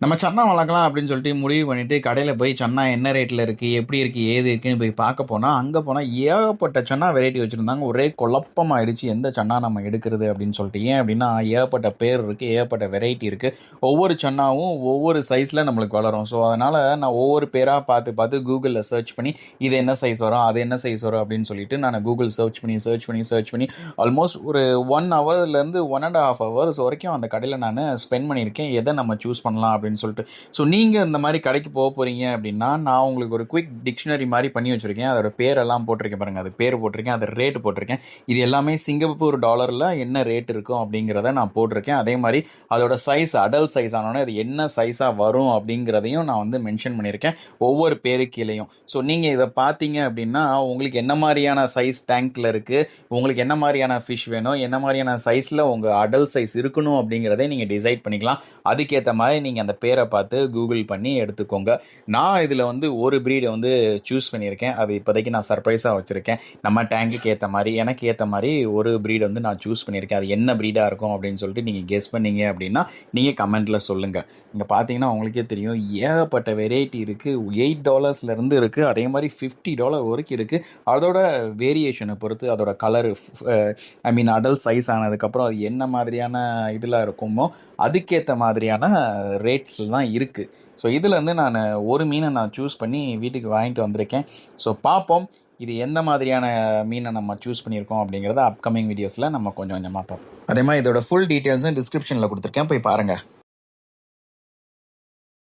நம்ம சன்னா வளர்க்கலாம் அப்படின்னு சொல்லிட்டு முடிவு பண்ணிட்டு கடையில் போய் சன்னா என்ன ரேட்டில் இருக்குது, எப்படி இருக்குது, ஏது இருக்குன்னு போய் பார்க்க போனால், அங்கே போனால் ஏகப்பட்ட சன்னா வெரைட்டி வச்சுருந்தாங்க. ஒரே குழப்பமாயிடுச்சு எந்த சன்னா நம்ம எடுக்கிறது அப்படின்னு சொல்லிட்டு. ஏன் அப்படின்னா ஏகப்பட்ட பேர் இருக்குது, ஏகப்பட்ட வெரைட்டி இருக்குது. ஒவ்வொரு சன்னாவும் ஒவ்வொரு சைஸில் நம்மளுக்கு வளரும். ஸோ அதனால் நான் ஒவ்வொரு பேராக பார்த்து பார்த்து கூகுளில் சர்ச் பண்ணி இது என்ன சைஸ் வரும், அது என்ன சைஸ் வரும் அப்படின்னு சொல்லிட்டு நான் கூகுள் சர்ச் பண்ணி ஆல்மோஸ்ட் ஒரு 1 ஹவர்லேருந்து 1.5 ஹவர்ஸ் வரைக்கும் அந்த கடையில் நான் ஸ்பெண்ட் பண்ணியிருக்கேன். எதை நம்ம சூஸ் பண்ணலாம் அப்படின்னு சொல்லிட்டு. ஸோ நீங்கள் இந்த மாதிரி கடைக்கு போக போகிறீங்க அப்படின்னா, நான் உங்களுக்கு ஒரு குயிக் டிக்ஷனரி மாதிரி பண்ணி வச்சுருக்கேன். அதோட பேரெல்லாம் போட்டிருக்கேன் பாருங்கள். அது பேர் போட்டிருக்கேன், அது ரேட்டு போட்டிருக்கேன். இது எல்லாமே சிங்கப்பூர் டாலரில் என்ன ரேட் இருக்கும் அப்படிங்கிறத நான் போட்டிருக்கேன். அதே மாதிரி அதோட சைஸ் அடல்ட் சைஸ் ஆனோடனே அது என்ன சைஸாக வரும் அப்படிங்கிறதையும் நான் வந்து மென்ஷன் பண்ணியிருக்கேன் ஒவ்வொரு பேரு கீழேயும். ஸோ நீங்கள் இதை பார்த்தீங்க அப்படின்னா உங்களுக்கு என்ன மாதிரியான சைஸ் டேங்க்கில் இருக்குது, உங்களுக்கு என்ன மாதிரியான ஃபிஷ் வேணும், என்ன மாதிரியான சைஸில் உங்கள் அடல்ட் சைஸ் இருக்கணும் அப்படிங்கிறதை நீங்கள் டிசைட் பண்ணிக்கலாம். அதுக்கேற்ற மாதிரி நீங்கள் அந்த பேரை பார்த்து கூகுள் பண்ணி எடுத்துக்கோங்க. நான் இதில் வந்து ஒரு ப்ரீடை வந்து சூஸ் பண்ணியிருக்கேன். அது இப்போதைக்கு நான் சர்ப்ரைஸாக வச்சுருக்கேன். நம்ம டேங்குக்கு ஏற்ற மாதிரி எனக்கு ஏற்ற மாதிரி ஒரு ப்ரீடை வந்து நான் சூஸ் பண்ணியிருக்கேன். அது என்ன ப்ரீடாக இருக்கும் அப்படின்னு சொல்லிட்டு நீங்கள் கெஸ் பண்ணீங்க அப்படின்னா நீங்கள் கமெண்ட்டில் சொல்லுங்கள். இங்கே பார்த்தீங்கன்னா உங்களுக்கே தெரியும் ஏகப்பட்ட வெரைட்டி இருக்குது. $8 இருக்குது, அதே மாதிரி $50 வரைக்கும் இருக்குது. அதோட வேரியேஷனை பொறுத்து அதோட கலரு அடல்ட் சைஸ் ஆனதுக்கப்புறம் அது என்ன மாதிரியான இதில் இருக்குமோ அதுக்கேற்ற மாதிரியான ரேட்ஸில் தான் இருக்குது. ஸோ இதுலேருந்து நான் ஒரு மீனை நான் சூஸ் பண்ணி வீட்டுக்கு வாங்கிட்டு வந்திருக்கேன். ஸோ பார்ப்போம் இது எந்த மாதிரியான மீனை நம்ம சூஸ் பண்ணியிருக்கோம் அப்படிங்கிறத அப்கமிங் வீடியோஸில் நம்ம கொஞ்சம் கொஞ்சமாக பார்ப்போம். அதே மாதிரி இதோட ஃபுல் டீட்டெயில்ஸும் டிஸ்கிரிப்ஷனில் கொடுத்துருக்கேன், போய் பாருங்கள்.